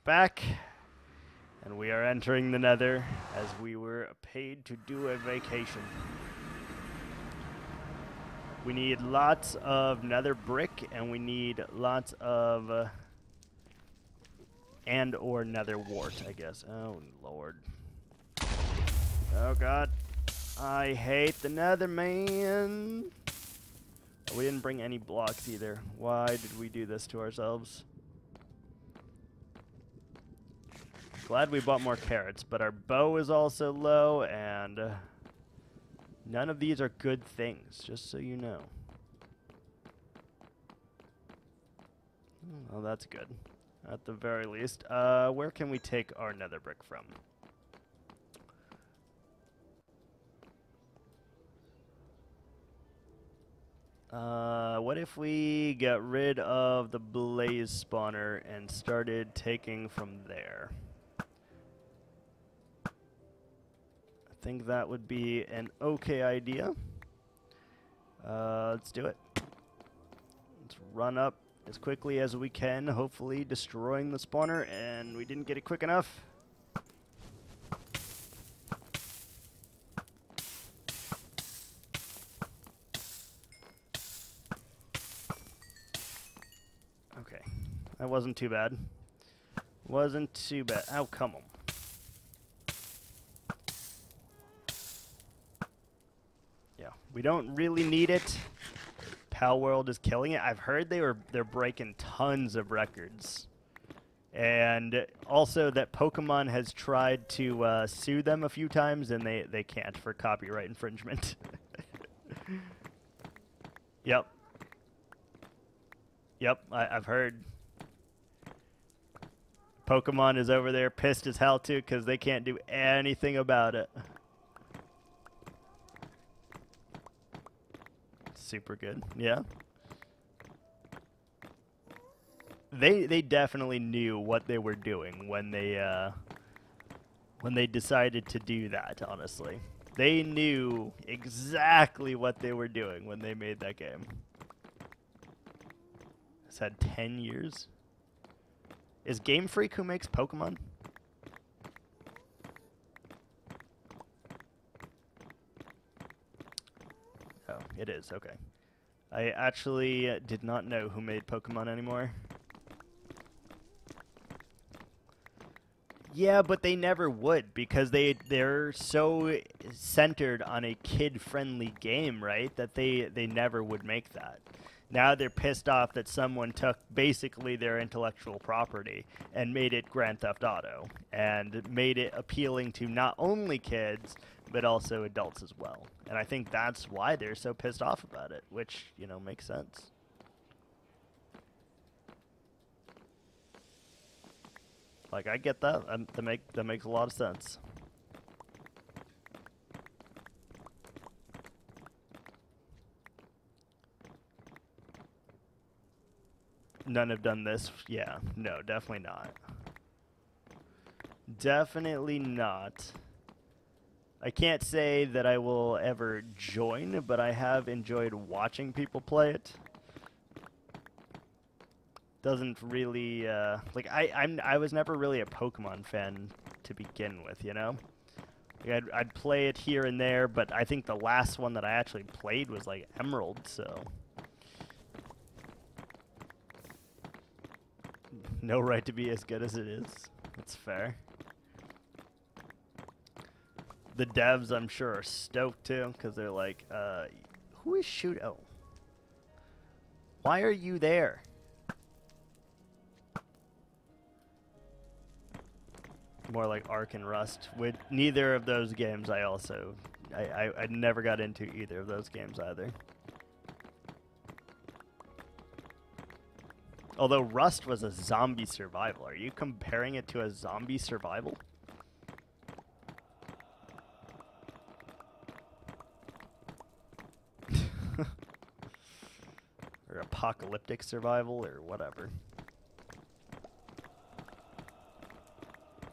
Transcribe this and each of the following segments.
back, and we are entering the Nether as we were paid to do a vacation. We need lots of Nether brick, and we need lots of and/or Nether wart, I guess. Oh Lord! Oh God! I hate the Nether, man. We didn't bring any blocks either. Why did we do this to ourselves? Glad we bought more carrots, but our bow is also low, and none of these are good things, just so you know. Well, that's good, at the very least. Where can we take our Nether brick from? What if we got rid of the blaze spawner and started taking from there? I think that would be an okay idea. Let's do it. Let's run up as quickly as we can, hopefully destroying the spawner, and we didn't get it quick enough. Okay, that wasn't too bad. Wasn't too bad. Oh, come on. Yeah, we don't really need it. Pal World is killing it. I've heard they're breaking tons of records, and also that Pokemon has tried to sue them a few times, and they can't for copyright infringement. Yep. Yep, I've heard. Pokemon is over there pissed as hell too because they can't do anything about it. Super good, yeah. They definitely knew what they were doing when they decided to do that. Honestly, they knew exactly what they were doing when they made that game. It's had 10 years. Is Game Freak who makes Pokemon? Oh, it is. Okay. I actually did not know who made Pokemon anymore. Yeah, but they never would because they're so centered on a kid-friendly game, right? That they never would make that. Now they're pissed off that someone took basically their intellectual property and made it Grand Theft Auto and made it appealing to not only kids but also adults as well. And I think that's why they're so pissed off about it, which, you know, makes sense. Like, I get that. That makes a lot of sense. None have done this. Yeah, no, definitely not. Definitely not. I can't say that I will ever join, but I have enjoyed watching people play it. Doesn't really, like, I was never really a Pokemon fan to begin with, you know? Like, I'd play it here and there, but I think the last one that I actually played was, like, Emerald, so... No right to be as good as it is. That's fair. The devs, I'm sure, are stoked, too, because they're like, who is shooting? Oh. Why are you there? More like Ark and Rust. With neither of those games, I never got into either of those games either. Although Rust was a zombie survival. Are you comparing it to a zombie survival? Or apocalyptic survival, or whatever.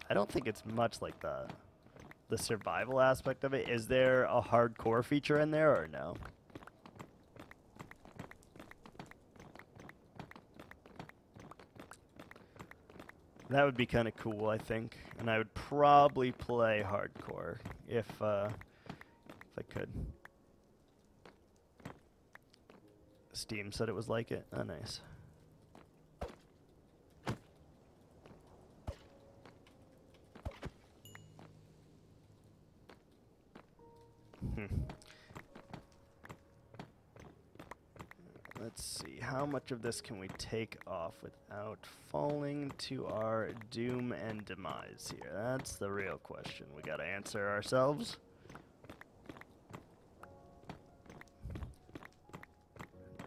I don't think it's much like the survival aspect of it. Is there a hardcore feature in there, or no? That would be kind of cool, I think. And I would probably play hardcore if I could. Steam said it was like it. Oh, nice. Let's see, how much of this can we take off without falling to our doom and demise here? That's the real question we gotta answer ourselves.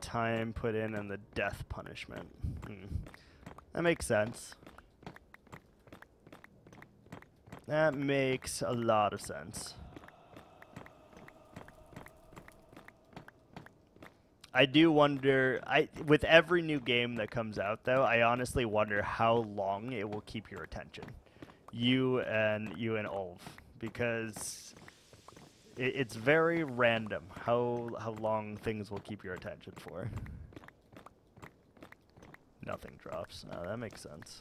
Time put in and the death punishment. That makes sense. That makes a lot of sense. I do wonder, with every new game that comes out, though, I honestly wonder how long it will keep your attention. You and Ulf, because it's very random how long things will keep your attention for. Nothing drops. Oh, that makes sense.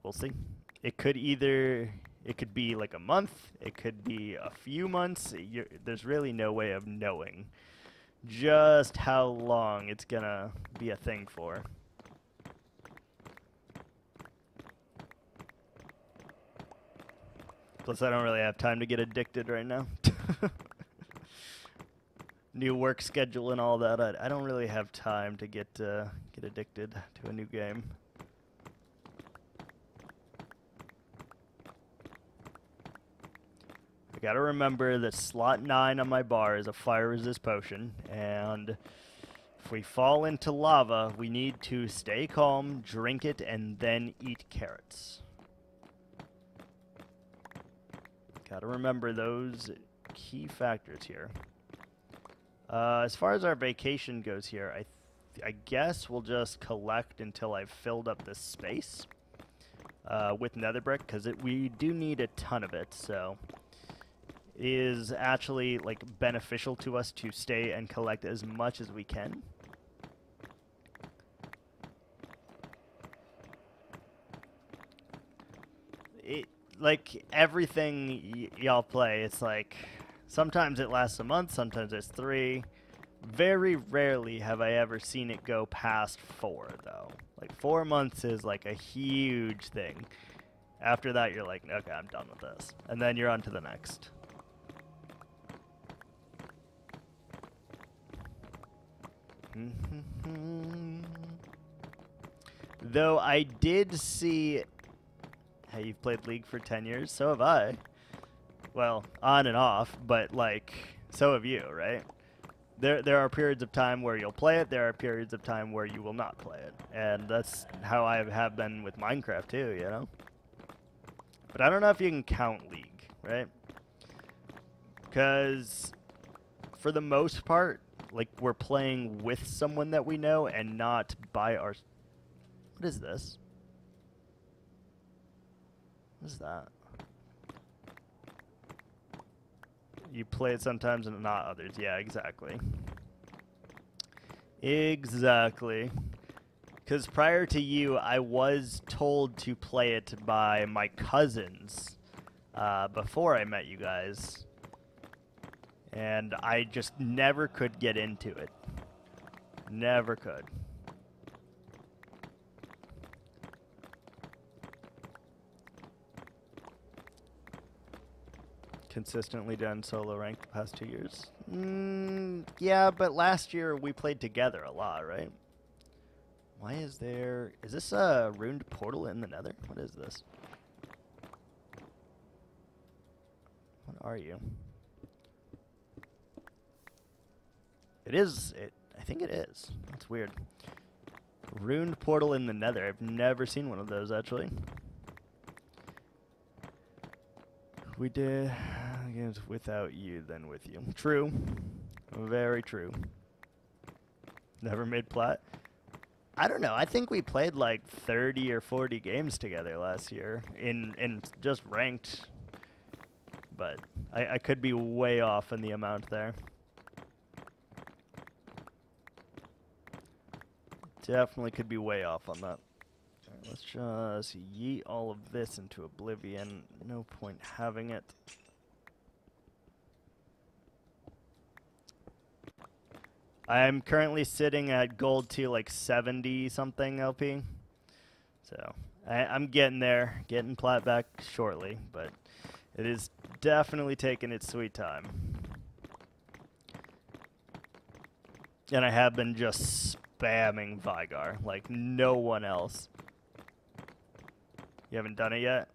We'll see. It could be like a month, it could be a few months. There's really no way of knowing just how long it's gonna be a thing for. Plus, I don't really have time to get addicted right now. New work schedule and all that. I don't really have time to get addicted to a new game. I gotta remember that slot 9 on my bar is a fire resist potion, and if we fall into lava, we need to stay calm, drink it, and then eat carrots. Gotta remember those key factors here. As far as our vacation goes here, I guess we'll just collect until I've filled up this space with nether brick, because we do need a ton of it, so it is actually like beneficial to us to stay and collect as much as we can. Like everything y'all play, it's like sometimes it lasts a month, sometimes it's 3. Very rarely have I ever seen it go past 4, though. Like 4 months is like a huge thing. After that, you're like, okay, I'm done with this. And then you're on to the next. Though I did see... Hey, you've played League for 10 years? So have I. Well, on and off, but like, so have you, right? There are periods of time where you'll play it, there are periods of time where you will not play it. And that's how I have been with Minecraft too, you know? But I don't know if you can count League, right? Because for the most part, like, we're playing with someone that we know and not by our... What is this? What is that? You play it sometimes and not others. Yeah, exactly. Exactly. Because prior to you, I was told to play it by my cousins before I met you guys. And I just never could get into it. Never could. Consistently done solo rank the past 2 years. Yeah, but last year we played together a lot, right? Why is there... Is this a ruined portal in the nether? What is this? What are you? It is... I think it is. That's weird. Ruined portal in the nether. I've never seen one of those, actually. We did games without you, then with you. True. Very true. Never made plat. I don't know. I think we played like 30 or 40 games together last year in just ranked. But I could be way off in the amount there. Definitely could be way off on that. Right, let's just yeet all of this into oblivion. No point having it. I'm currently sitting at gold to like 70 something LP. So I'm getting there, getting plat back shortly, but it is definitely taking its sweet time. And I have been just spamming Vigar like no one else. You haven't done it yet?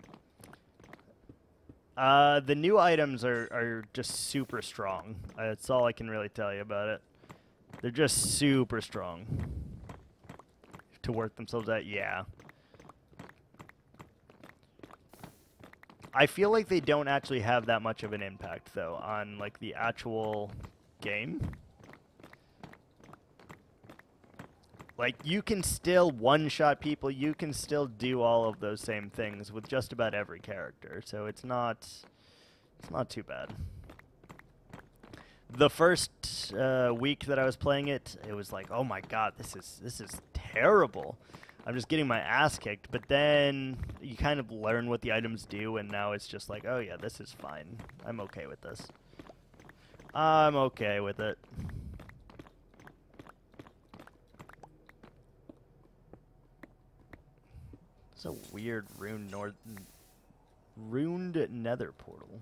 The new items are just super strong. That's all I can really tell you about it. They're just super strong. To work themselves out, yeah. I feel like they don't actually have that much of an impact, though, on, like, the actual game. Like, you can still one-shot people, you can still do all of those same things with just about every character, so it's not too bad. The first week that I was playing it, it was like, oh my god, this is terrible. I'm just getting my ass kicked, but then you kind of learn what the items do, and now it's just like, oh yeah, this is fine. I'm okay with this. I'm okay with it. It's a weird ruined nether portal.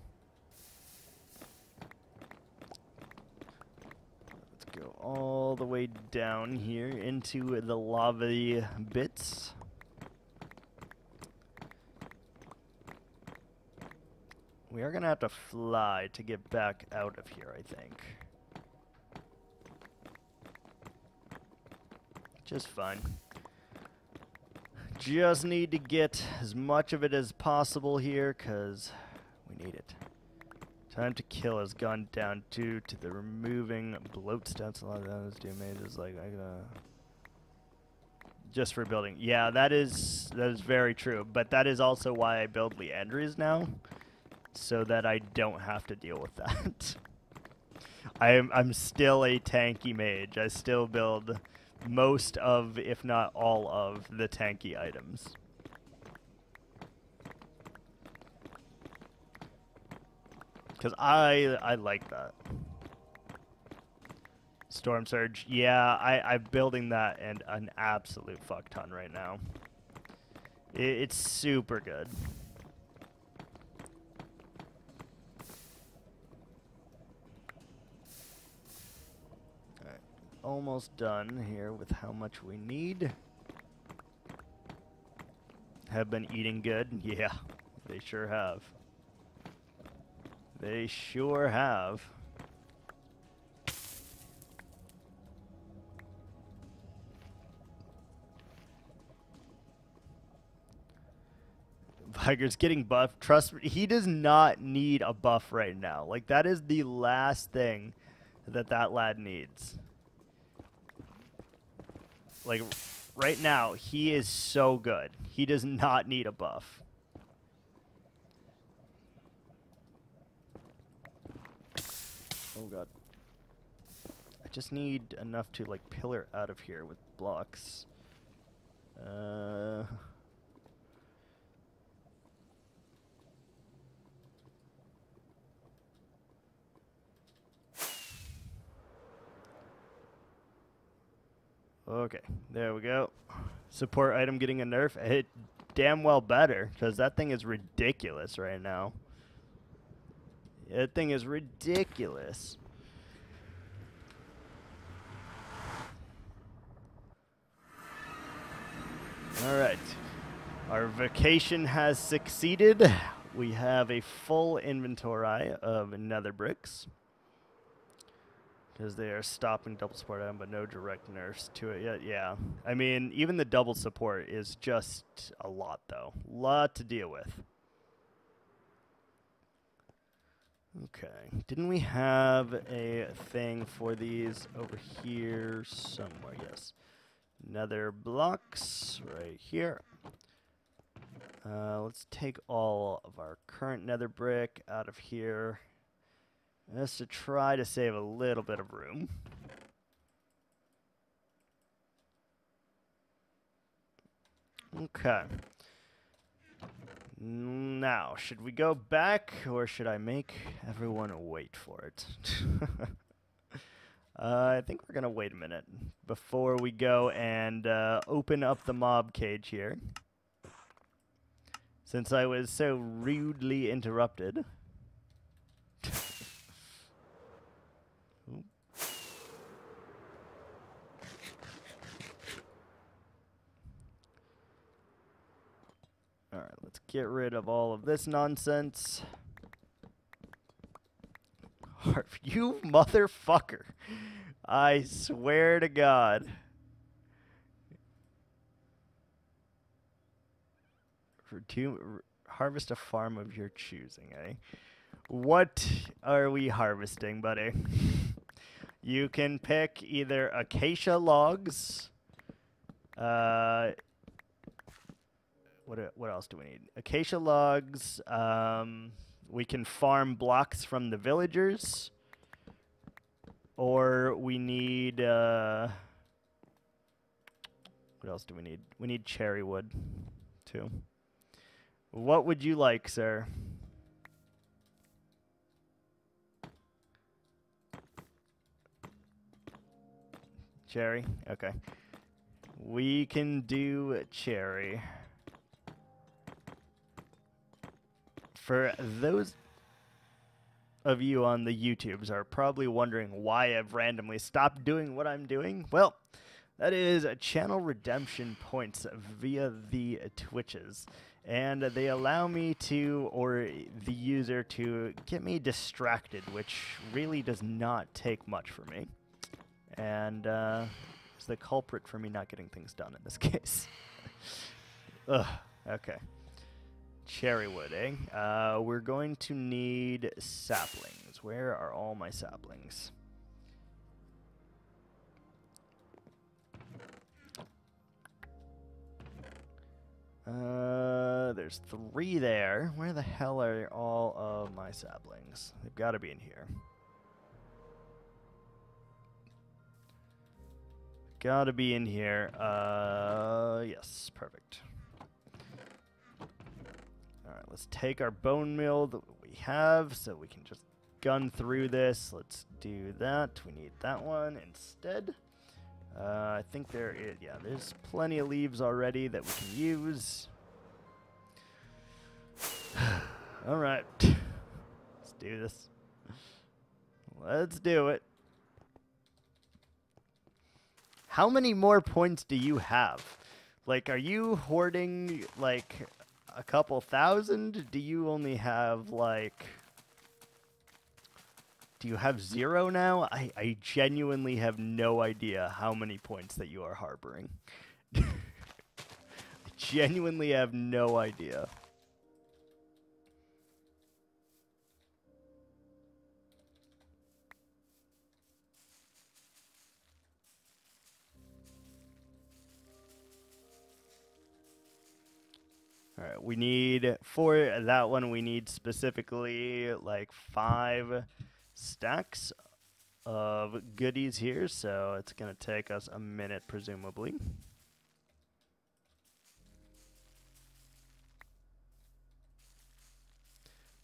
Let's go all the way down here into the lava bits. We are going to have to fly to get back out of here, I think. Just fine. Just need to get as much of it as possible here, because we need it. Time to kill has gone down due to the removing bloat stats. A lot of those damages, like I gotta just for building. Yeah, that is very true. But that is also why I build Leandries now, so that I don't have to deal with that. I'm still a tanky mage. I still build most of, if not all of, the tanky items. Because I like that. Storm Surge, yeah, I'm building that and an absolute fuck ton right now. It's super good. Alright, almost done here with how much we need. Have been eating good? Yeah, they sure have. They sure have. Vigar's getting buffed. Trust me, he does not need a buff right now. Like, that is the last thing that lad needs. Like, right now, he is so good. He does not need a buff. Oh god. I just need enough to, like, pillar out of here with blocks. Okay, there we go. Support item getting a nerf. It damn well better, because that thing is ridiculous right now. That thing is ridiculous. Alright. Our vacation has succeeded. We have a full inventory of nether bricks. Because they are stopping double support item, but no direct nerfs to it yet. Yeah. I mean, even the double support is just a lot, though. Lot to deal with. Okay. Didn't we have a thing for these over here somewhere? Yes. Nether blocks right here. Let's take all of our current nether brick out of here. Just to try to save a little bit of room. Okay. Now, should we go back, or should I make everyone wait for it? I think we're going to wait a minute before we go and open up the mob cage here, since I was so rudely interrupted. Alright, let's get rid of all of this nonsense. You motherfucker. I swear to God. Harvest a farm of your choosing, eh? What are we harvesting, buddy? You can pick either acacia logs. What else do we need? Acacia logs. We can farm blocks from the villagers. Or we need... what else do we need? We need cherry wood, too. What would you like, sir? Cherry? Okay. We can do cherry. For those of you on the YouTubes are probably wondering why I've randomly stopped doing what I'm doing. Well, that is channel redemption points via the Twitches. And they allow me to, or the user to, get me distracted, which really does not take much for me. And is the culprit for me not getting things done in this case. Ugh, okay. Cherry wood, eh? We're going to need saplings. Where are all my saplings? There's 3 there. Where the hell are all of my saplings? They've got to be in here. Gotta be in here. Yes, perfect. Alright, let's take our bone meal that we have so we can just gun through this. Let's do that. We need that one instead. I think there is, yeah, there's plenty of leaves already that we can use. Alright. Let's do this. Let's do it. How many more points do you have? Like, are you hoarding, like, a couple thousand? Do you only have, like... Do you have 0 now? I genuinely have no idea how many points that you are harboring. I genuinely have no idea. All right, we need, for that one, we need specifically like 5 stacks of goodies here, so it's going to take us a minute, presumably.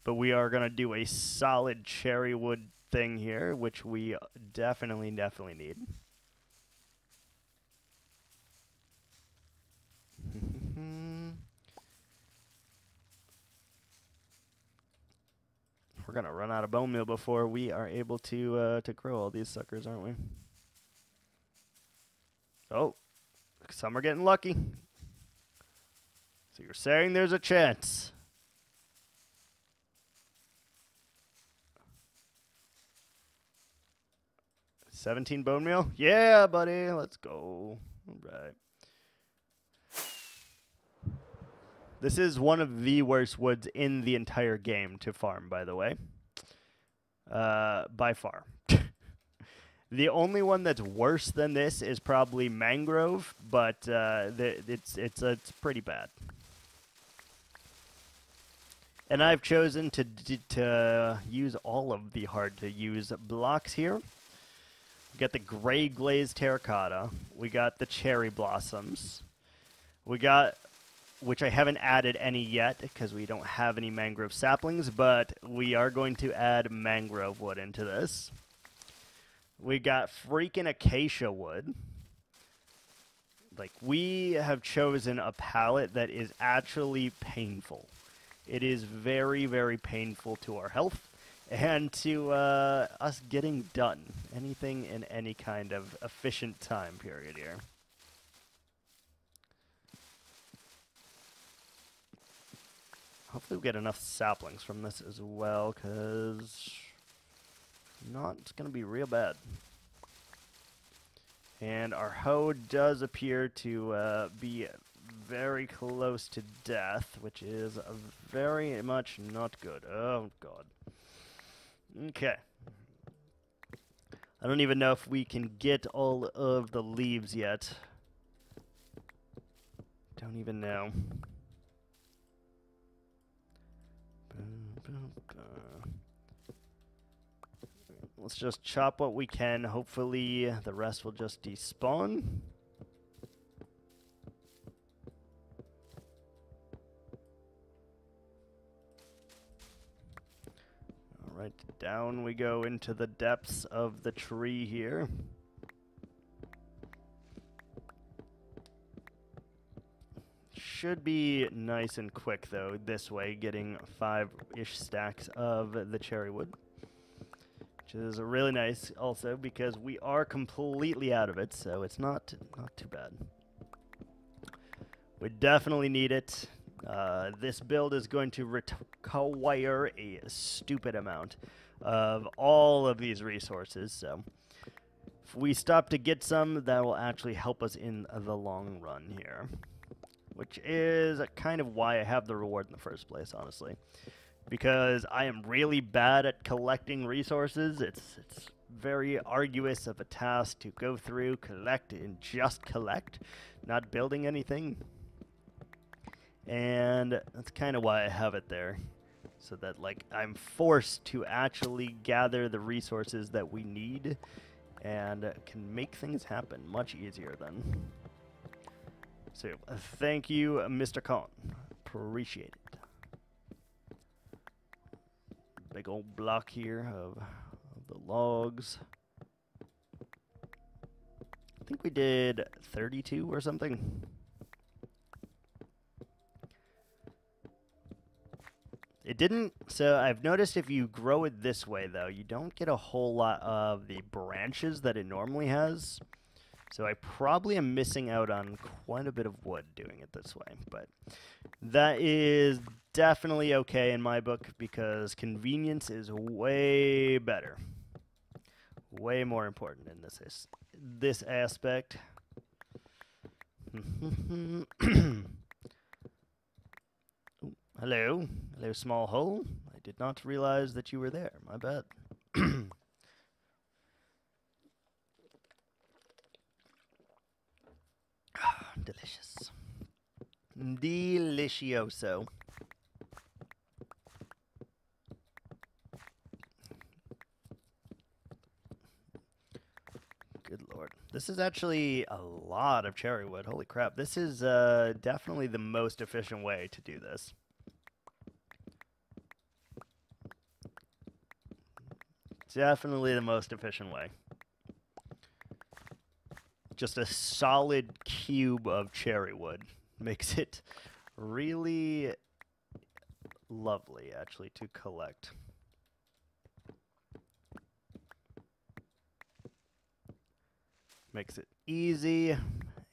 But we are going to do a solid cherry wood thing here, which we definitely need. We're going to run out of bone meal before we are able to grow all these suckers, aren't we? Oh, some are getting lucky. So you're saying there's a chance. $17 bone meal? Yeah, buddy. Let's go. All right. This is one of the worst woods in the entire game to farm, by the way. By far. The only one that's worse than this is probably mangrove, but it's pretty bad. And I've chosen to use all of the hard-to-use blocks here. We got the gray glazed terracotta. We got the cherry blossoms. We got which I haven't added any yet because we don't have any mangrove saplings, but we are going to add mangrove wood into this. We got freaking acacia wood. Like, we have chosen a palette that is actually painful. It is very, very painful to our health and to us getting done anything in any kind of efficient time period here. Hopefully we get enough saplings from this as well, because not going to be real bad. And our hoe does appear to be very close to death, which is very much not good. Oh, God. Okay. I don't even know if we can get all of the leaves yet. Don't even know. Let's just chop what we can. Hopefully the rest will just despawn. Alright, down we go into the depths of the tree here. Should be nice and quick though, this way, getting 5-ish stacks of the cherry wood. Which is really nice also because we are completely out of it, so it's not too bad. We definitely need it. This build is going to require a stupid amount of all of these resources, so if we stop to get some, that will actually help us in the long run here. Which is kind of why I have the reward in the first place, honestly. Because I am really bad at collecting resources. It's very arduous of a task to go through, collect, and just collect, not building anything. And that's kind of why I have it there. So that, like, I'm forced to actually gather the resources that we need and can make things happen much easier then. So, thank you, Mr. Khan. Appreciate it. Big old block here of the logs. I think we did 32 or something. It didn't, so I've noticed if you grow it this way though, you don't get a whole lot of the branches that it normally has. So I probably am missing out on quite a bit of wood doing it this way, but that is definitely okay in my book because convenience is way better. Way more important in this aspect. Ooh, hello. Hello, small hole. I did not realize that you were there. My bad. Delicious. Delicioso. Good lord. This is actually a lot of cherry wood. Holy crap. This is definitely the most efficient way to do this. Definitely the most efficient way. Just a solid cube of cherry wood makes it really lovely, actually, to collect. Makes it easy,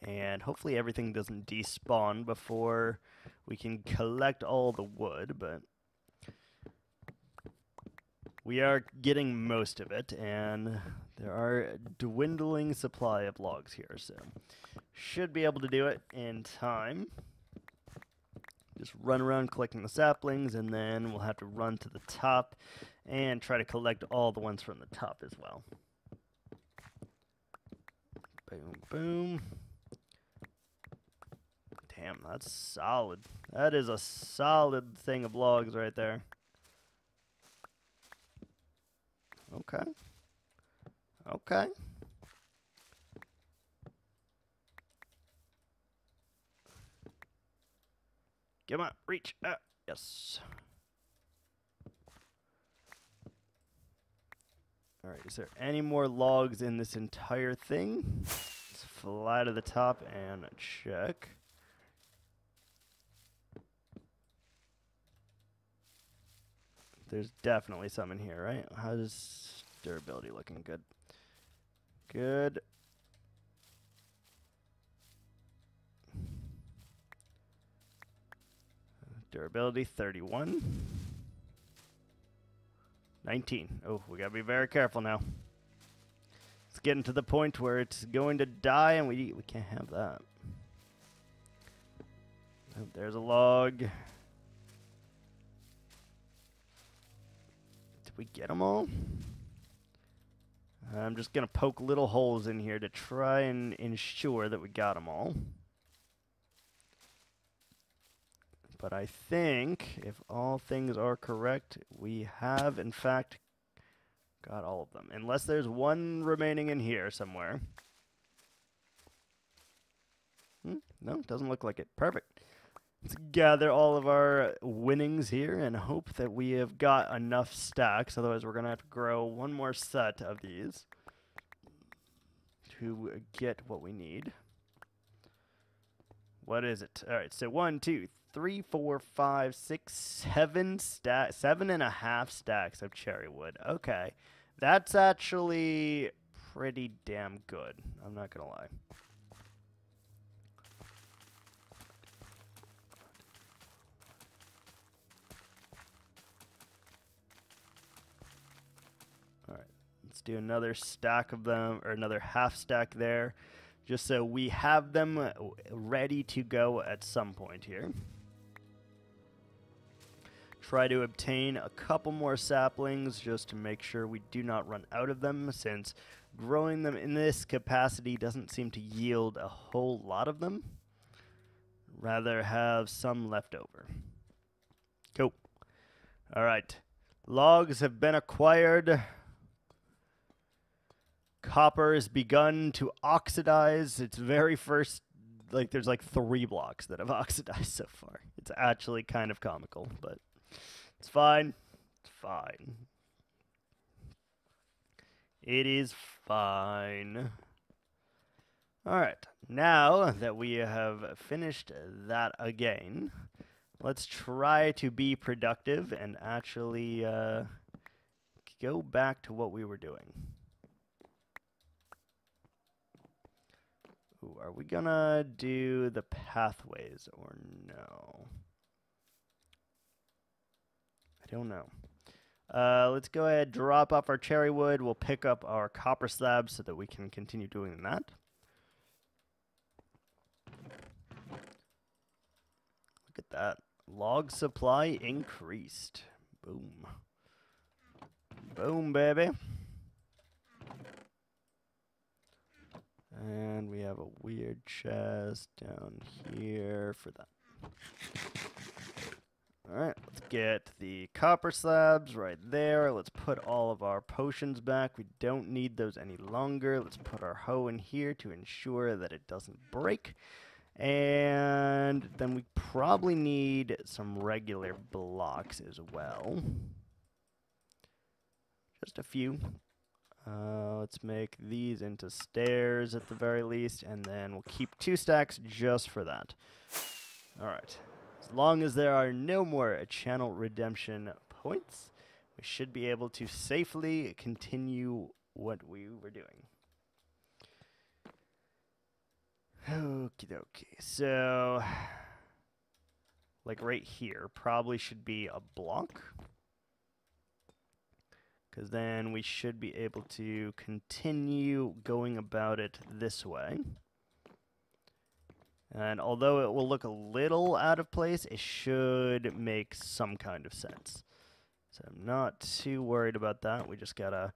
and hopefully everything doesn't despawn before we can collect all the wood, but we are getting most of it, and there are a dwindling supply of logs here, so should be able to do it in time. Just run around collecting the saplings, and then we'll have to run to the top and try to collect all the ones from the top as well. Boom, boom. Damn, that's solid. That is a solid thing of logs right there. Okay. Okay. Come on, reach. Yes. All right, is there any more logs in this entire thing? Let's fly to the top and check. There's definitely some in here, right? How's durability looking? Good. Good. Durability 31. 19. Oh, we gotta be very careful now. It's getting to the point where it's going to die, and we can't have that. Oh, there's a log. Did we get them all? I'm just gonna poke little holes in here to try and ensure that we got them all. But I think, if all things are correct, we have, in fact, got all of them. Unless there's one remaining in here somewhere. No, doesn't look like it. Perfect. Let's gather all of our winnings here and hope that we have got enough stacks. Otherwise, we're going to have to grow one more set of these to get what we need. What is it? All right, so 1, 2, 3, 4, 5, 6, 7 stacks, 7.5 stacks of cherry wood. Okay, that's actually pretty damn good. I'm not gonna lie. All right, let's do another stack of them, or another half stack there, just so we have them ready to go at some point here. Try to obtain a couple more saplings just to make sure we do not run out of them, since growing them in this capacity doesn't seem to yield a whole lot of them. Rather have some left over. Cool. All right. Logs have been acquired. Copper has begun to oxidize. Its very first, there's 3 blocks that have oxidized so far. It's actually kind of comical, but it's fine. It's fine. It is fine. All right. Now that we have finished that again, let's try to be productive and actually go back to what we were doing. Ooh, are we gonna do the pathways or no? I don't know. Let's go ahead, drop off our cherry wood. We'll pick up our copper slabs so that we can continue doing that. Look at that. Log supply increased. Boom. Boom, baby. And we have a weird chest down here for that. Alright, let's get the copper slabs right there. Let's put all of our potions back. We don't need those any longer. Let's put our hoe in here to ensure that it doesn't break. And then we probably need some regular blocks as well. Just a few. Let's make these into stairs at the very least, and then we'll keep 2 stacks just for that. Alright. As long as there are no more channel redemption points, we should be able to safely continue what we were doing. Okie dokie. So, right here, probably should be a block. Because then we should be able to continue going about it this way. And although it will look a little out of place, it should make some kind of sense. So I'm not too worried about that. We just gotta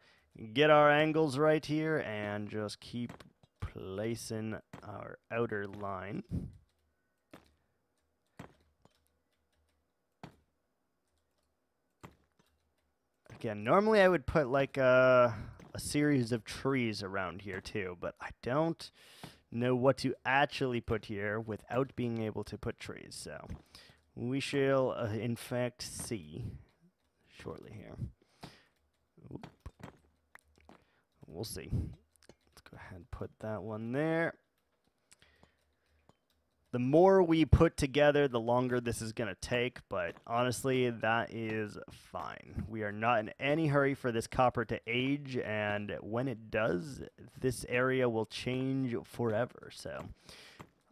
get our angles right here and just keep placing our outer line. Again, normally I would put a series of trees around here too, but I don't know what to actually put here without being able to put trees. So we shall, in fact, see shortly here. Oop. We'll see. Let's go ahead and put that one there. The more we put together, the longer this is going to take, but honestly, that is fine. We are not in any hurry for this copper to age, and when it does, this area will change forever. So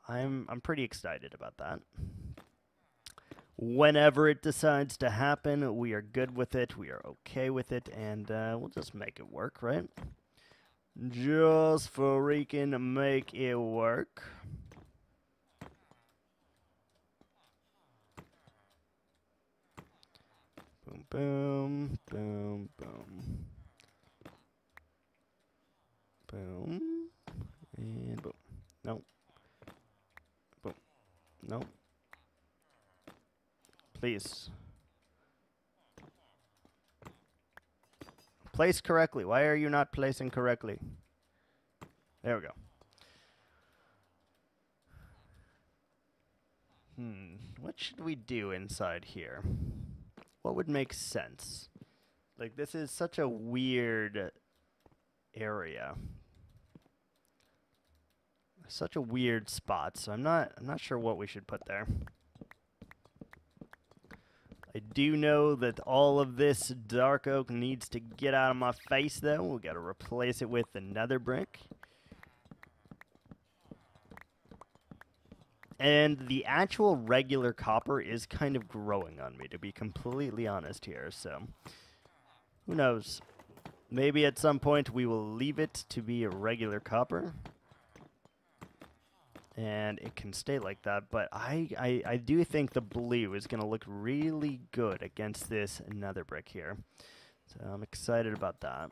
I'm pretty excited about that. Whenever it decides to happen, we are good with it, we are okay with it, and we'll just make it work, right? Just freaking make it work. Boom, boom, boom, boom. Boom. And boom. No. Boom. No. Please. Place correctly. Why are you not placing correctly? There we go. What should we do inside here? What would make sense? Like, this is such a weird area. Such a weird spot, so I'm not sure what we should put there. I do know that all of this dark oak needs to get out of my face, though. We got to replace it with another brick. And the actual regular copper is kind of growing on me, to be completely honest here. So, who knows? Maybe at some point we will leave it to be a regular copper. And it can stay like that. But I do think the blue is going to look really good against this nether brick here. So I'm excited about that.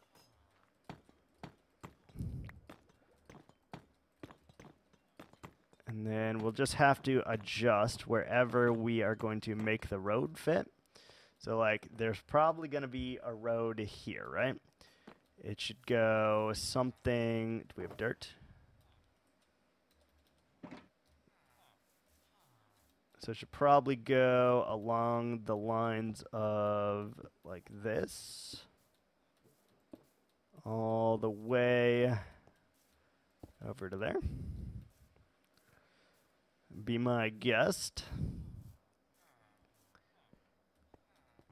And then we'll just have to adjust wherever we are going to make the road fit. So, like, there's probably going to be a road here, right? It should go something... Do we have dirt? So it should probably go along the lines of, like, this. All the way over to there. Be my guest.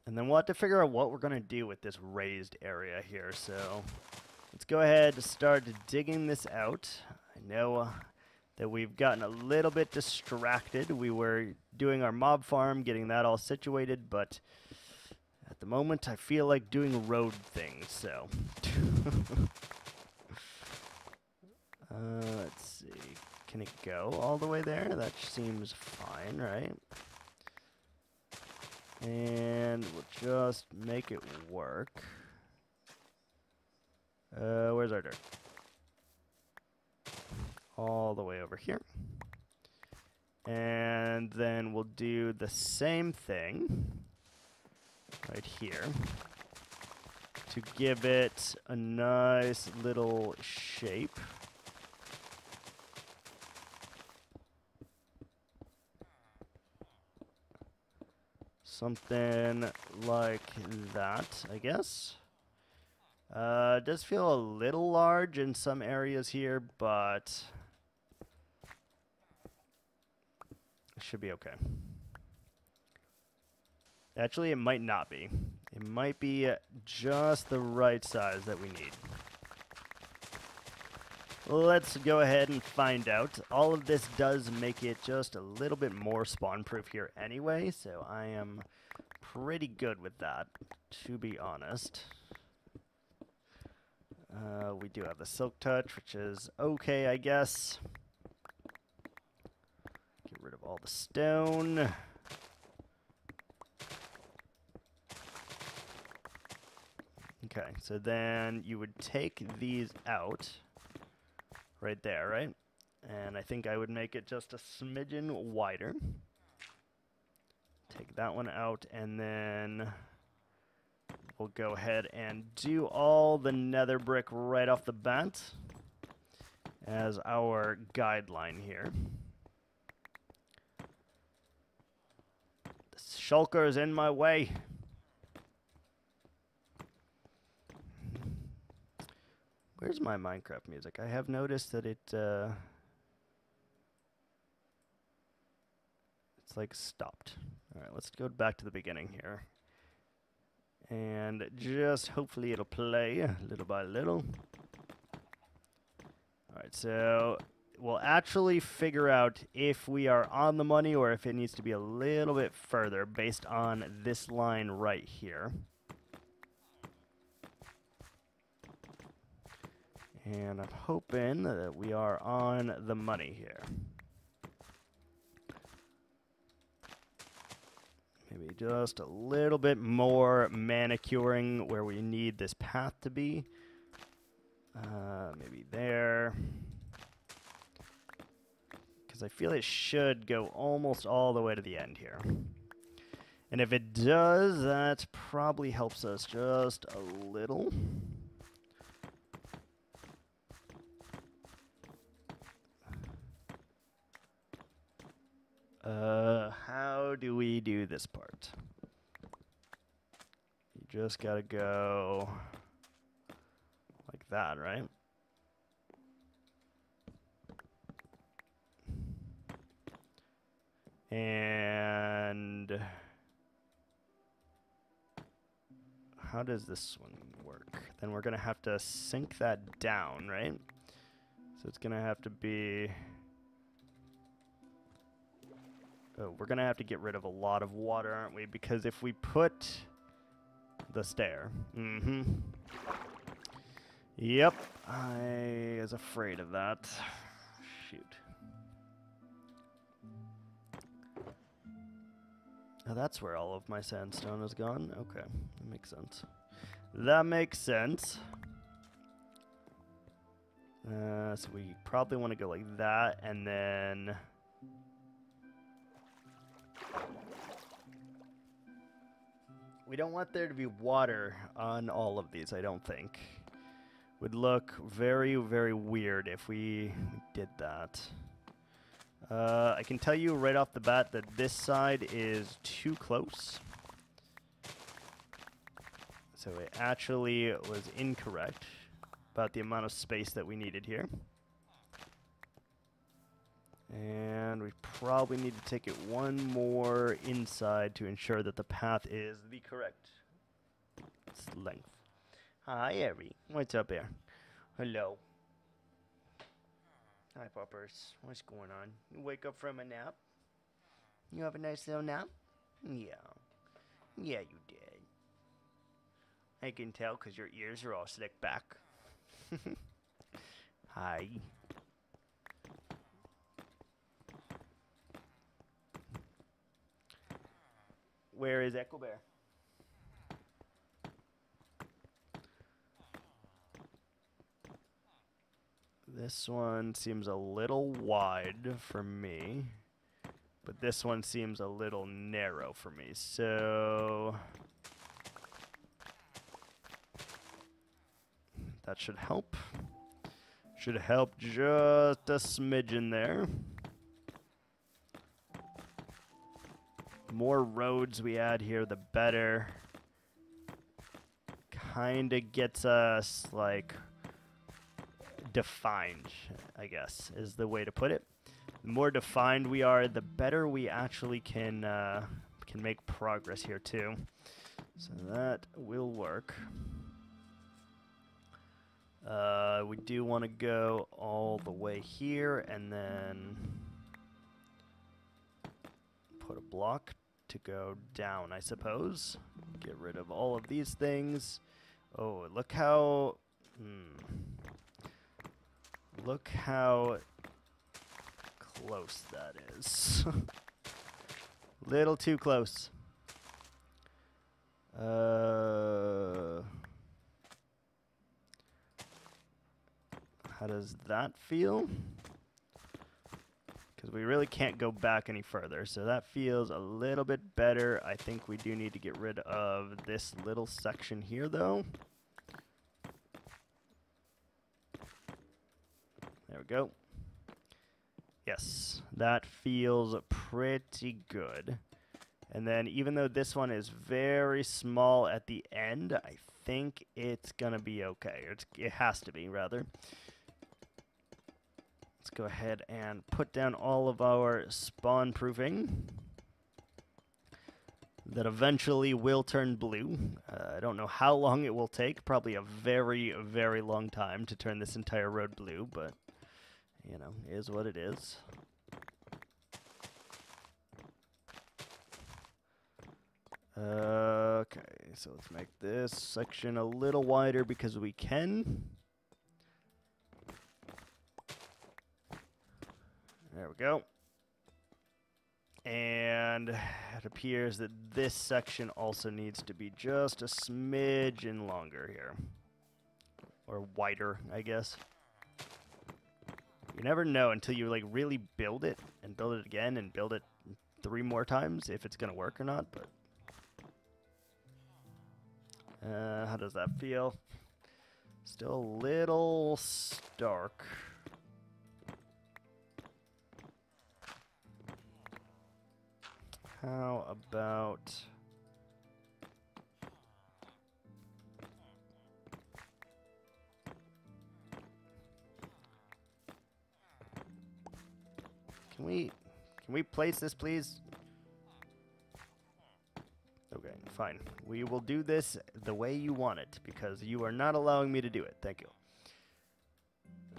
And then we'll have to figure out what we're going to do with this raised area here. So let's go ahead and start digging this out. I know that we've gotten a little bit distracted. We were doing our mob farm, getting that all situated, but at the moment I feel like doing road things, so. Let's see. Can it go all the way there? That seems fine, right? And we'll just make it work. Where's our dirt? All the way over here. And then we'll do the same thing right here to give it a nice little shape. Something like that, I guess. It does feel a little large in some areas here, but it should be okay. Actually, it might not be. It might be just the right size that we need. Let's go ahead and find out. All of this does make it just a little bit more spawn-proof here anyway, so I am pretty good with that, to be honest. We do have the silk touch, which is okay, I guess. Get rid of all the stone. Okay, so then you would take these out. Right there, right? And I think I would make it just a smidgen wider. Take that one out, and then we'll go ahead and do all the nether brick right off the bat as our guideline here. Shulker is in my way. Where's my Minecraft music? I have noticed that it's like stopped. All right, let's go back to the beginning here. And just hopefully it'll play little by little. All right, so we'll actually figure out if we are on the money or if it needs to be a little bit further based on this line right here. And I'm hoping that we are on the money here. Maybe just a little bit more manicuring where we need this path to be. Maybe there. Because I feel it should go almost all the way to the end here. And if it does, that probably helps us just a little. How do we do this part? You just gotta go like that, right? And how does this one work? Then we're gonna have to sink that down, right? So it's gonna have to be... Oh, we're gonna have to get rid of a lot of water, aren't we? Because if we put the stair... Yep, I was afraid of that. Shoot. Now that's where all of my sandstone is gone. Okay, that makes sense. That makes sense. So we probably want to go like that, and then... We don't want there to be water on all of these, I don't think. Would look very, very weird if we did that. I can tell you right off the bat that this side is too close. So it actually was incorrect about the amount of space that we needed here. And we probably need to take it one more inside to ensure that the path is the correct length. Hi, Evie. What's up there? Hello. Hi, puppers. What's going on? You wake up from a nap? You have a nice little nap? Yeah. Yeah, you did. I can tell because your ears are all slicked back. Hi. Where is Echo Bear? This one seems a little wide for me, but this one seems a little narrow for me, so that should help. Should help just a smidgen there. More roads we add here, the better. Kinda gets us, like, defined, I guess, is the way to put it. The more defined we are, the better we actually can make progress here, too. So that will work. We do want to go all the way here, and then put a block to go down, I suppose. Get rid of all of these things. Oh, look how... Look how close that is. Little too close. How does that feel? Because we really can't go back any further. So that feels a little bit better. I think we do need to get rid of this little section here, though. There we go. Yes, that feels pretty good. And then even though this one is very small at the end, I think it's going to be okay. It has to be, rather. Let's go ahead and put down all of our spawn proofing that eventually will turn blue. I don't know how long it will take. Probably a very, very long time to turn this entire road blue, but, you know, is what it is. Okay, so let's make this section a little wider because we can. There we go. And it appears that this section also needs to be just a smidgen longer here. Or wider, I guess. You never know until you like really build it and build it again and build it 3 more times if it's going to work or not, but how does that feel? Still a little stark. How about... Can we place this, please? Okay, fine. We will do this the way you want it, because you are not allowing me to do it. Thank you.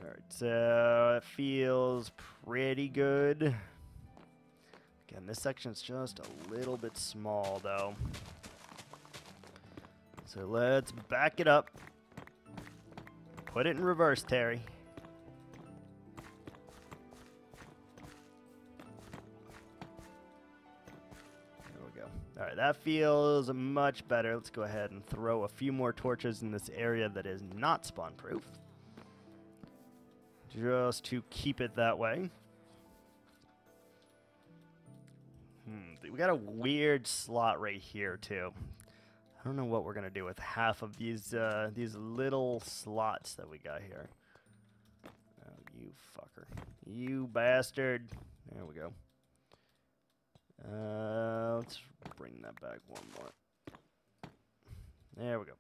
Alright, so it feels pretty good. Again, this section's just a little bit small, though. So let's back it up. Put it in reverse, Terry. Alright, that feels much better. Let's go ahead and throw a few more torches in this area that is not spawn-proof. Just to keep it that way. We got a weird slot right here, too. I don't know what we're going to do with half of these little slots that we got here. Oh, you fucker. You bastard. There we go. Let's bring that back one more. There we go.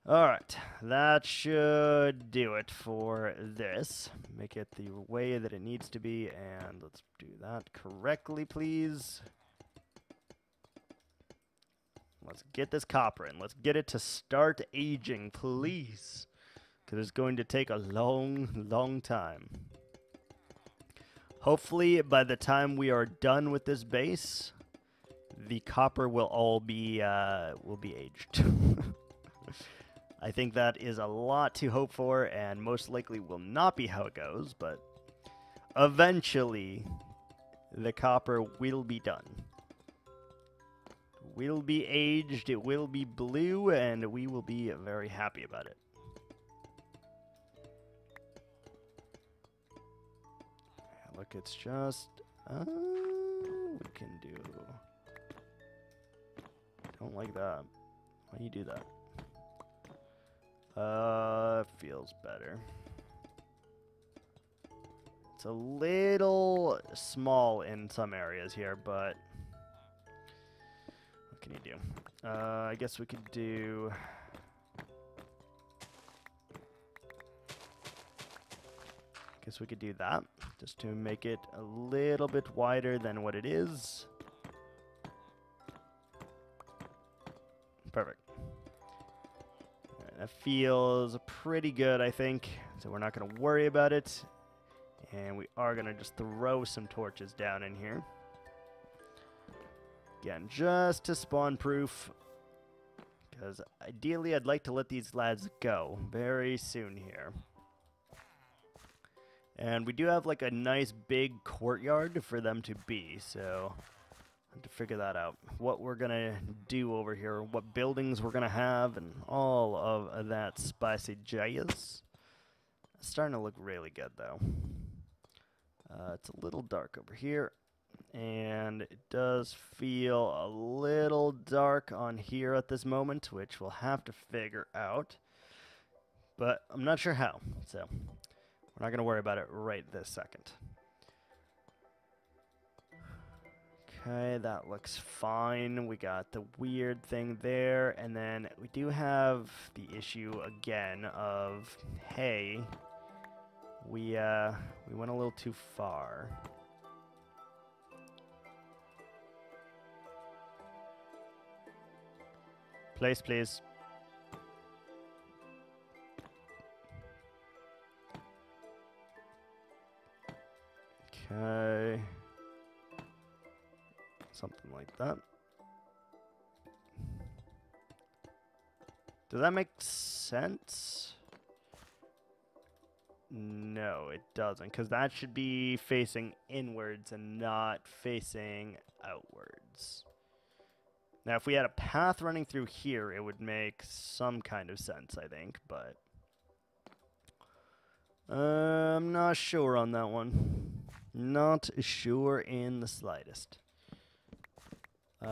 Alright, that should do it for this. Make it the way that it needs to be, and let's do that correctly, please. Let's get this copper in. Let's get it to start aging, please. Because it's going to take a long, long time. Hopefully, by the time we are done with this base, the copper will all be aged. I think that is a lot to hope for, and most likely will not be how it goes, but eventually, the copper will be done. Will be aged, it will be blue, and we will be very happy about it. Look, it's just... we can do... Don't like that. Why do you do that? Feels better. It's a little small in some areas here, but... What can you do? I guess we could do... Guess we could do that, just to make it a little bit wider than what it is. Perfect. All right, that feels pretty good, I think. So we're not going to worry about it. And we are going to just throw some torches down in here. Again, just to spawn proof. Because ideally, I'd like to let these lads go very soon here. And we do have like a nice big courtyard for them to be, so I have to figure that out. What we're going to do over here, what buildings we're going to have, and all of that spicy jazz. It's starting to look really good, though. It's a little dark over here, and it does feel a little dark on here at this moment, which we'll have to figure out. But I'm not sure how, so... We're not going to worry about it right this second. Okay, that looks fine. We got the weird thing there, and then we do have the issue again of, hey, we went a little too far. Place, please. Okay. Something like that. Does that make sense? No, it doesn't, because that should be facing inwards and not facing outwards. Now, if we had a path running through here, it would make some kind of sense, I think, but I'm not sure on that one. Not sure in the slightest. Let's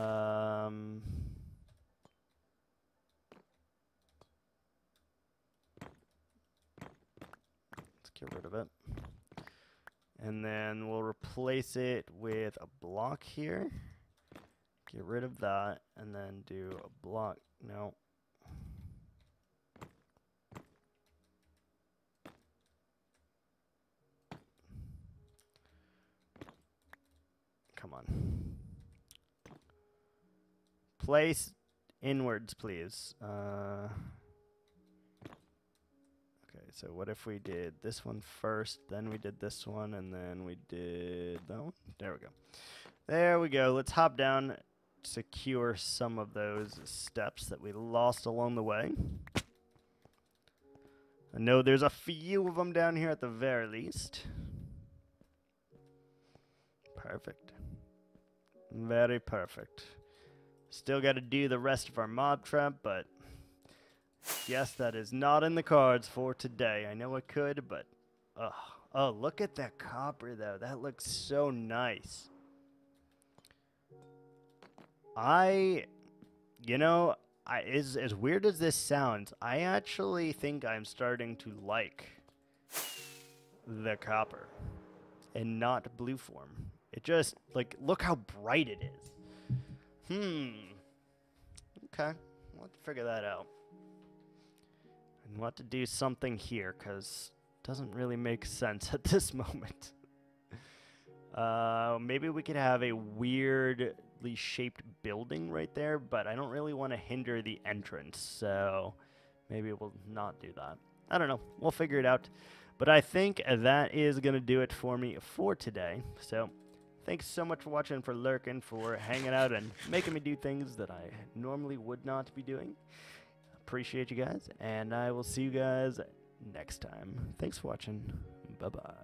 get rid of it. And then we'll replace it with a block here. Get rid of that, and then do a block. No. Come on. Place inwards, please. Okay, so what if we did this one first, then we did this one, and then we did that one? There we go. There we go. Let's hop down, secure some of those steps that we lost along the way. I know there's a few of them down here at the very least. Perfect. Very perfect. Still got to do the rest of our mob trap, but yes, that is not in the cards for today. I know I could, but oh, look at that copper though. That looks so nice. You know, as weird as this sounds, I actually think I'm starting to like the copper and not blue form. It just, like, look how bright it is. Okay, we'll have to figure that out. And we'll have to do something here, because it doesn't really make sense at this moment. Maybe we could have a weirdly shaped building right there, but I don't really want to hinder the entrance, so maybe we'll not do that. I don't know. We'll figure it out. But I think that is going to do it for me for today. So thanks so much for watching, for lurking, for hanging out, and making me do things that I normally would not be doing. Appreciate you guys, and I will see you guys next time. Thanks for watching. Bye-bye.